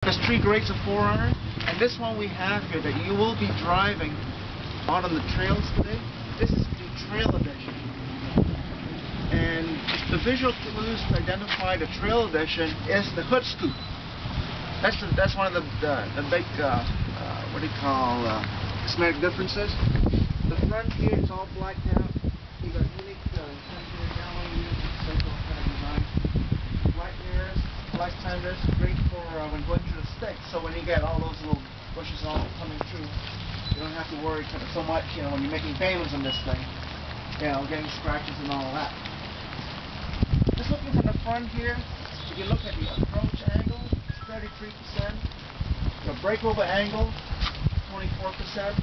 There's three grades of 4Runner, and this one we have here that you will be driving out on the trails today. This is the Trail Edition. And the visual clues to identify the Trail Edition is the hood scoop. That's one of the big, what do you call, cosmetic differences. The front here is all blacked out. You got unique sensor yellow cycle kind of design. Black mirrors, black timers, great for when going through the sticks. So when you get all those little bushes all coming through, you don't have to worry so much, when you're making payments on this thing, getting scratches and all that. Just looking from the front here, if you look at the approach angle, it's 33%. Your breakover angle, 24%.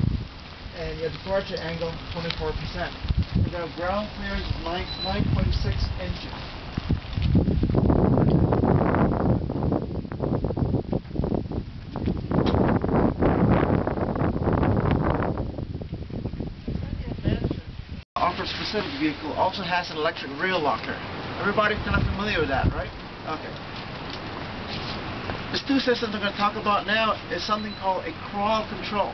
And your departure angle, 24%. And the ground clearance is 9.6 inches. Off-road-specific vehicle also has an electric rear locker. Everybody's kind of familiar with that, right? Okay. These two systems I'm going to talk about now is something called a crawl control.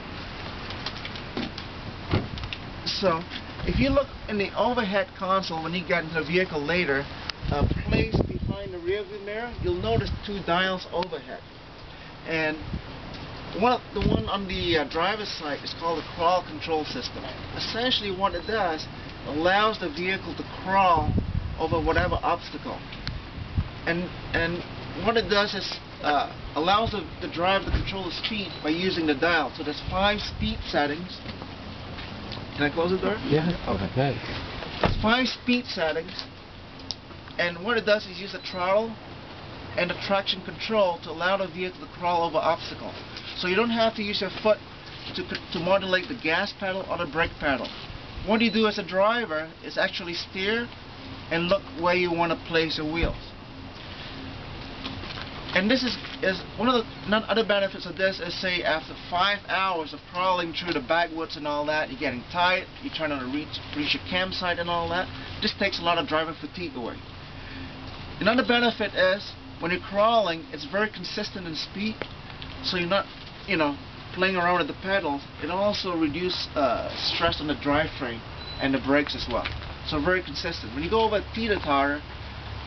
So, if you look in the overhead console when you get into the vehicle later, placed behind the rear view mirror, you'll notice two dials overhead. And the one on the driver's side is called the crawl control system. Essentially what it does, allows the vehicle to crawl over whatever obstacle. And what it does is allows the driver to control the speed by using the dial. So there's 5 speed settings. Can I close the door? Yeah. Okay. There's 5 speed settings, and what it does is use the throttle and the traction control to allow the vehicle to crawl over obstacles. So you don't have to use your foot to modulate the gas pedal or the brake pedal. What you do as a driver is actually steer and look where you want to place your wheels. And this is one of the other benefits of this is, say, after 5 hours of crawling through the backwoods and all that, you're getting tired, you're trying to reach your campsite and all that. This takes a lot of driving fatigue away. Another benefit is when you're crawling, it's very consistent in speed, so you're not, playing around with the pedals. It also reduces stress on the drivetrain and the brakes as well. So very consistent. When you go over a teeter-totter,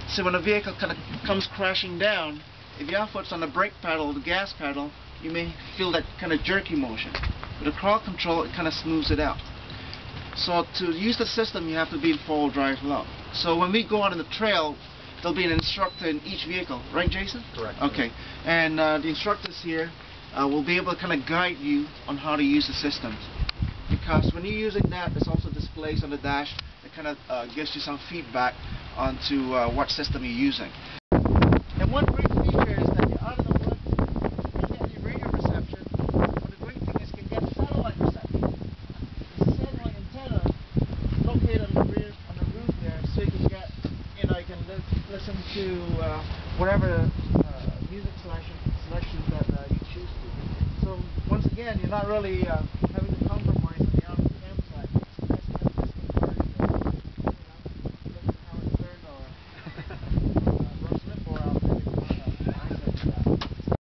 so when a vehicle kind of comes crashing down, if your foot's on the brake pedal or the gas pedal, you may feel that kind of jerky motion. With the crawl control, it kind of smooths it out. So to use the system, you have to be in 4-wheel drive mode. So when we go out on the trail, there'll be an instructor in each vehicle, right, Jason? Correct. Okay. And the instructors here will be able to kind of guide you on how to use the systems. Because when you're using that, there's also displays on the dash that kind of gives you some feedback onto what system you're using. And one great feature is that you're out of the woods, you can get any radio reception, but the great thing is you can get satellite reception. There's a satellite antenna located on the roof there, so you can get, you can listen to whatever music selections that you choose to. So once again, you're not really having to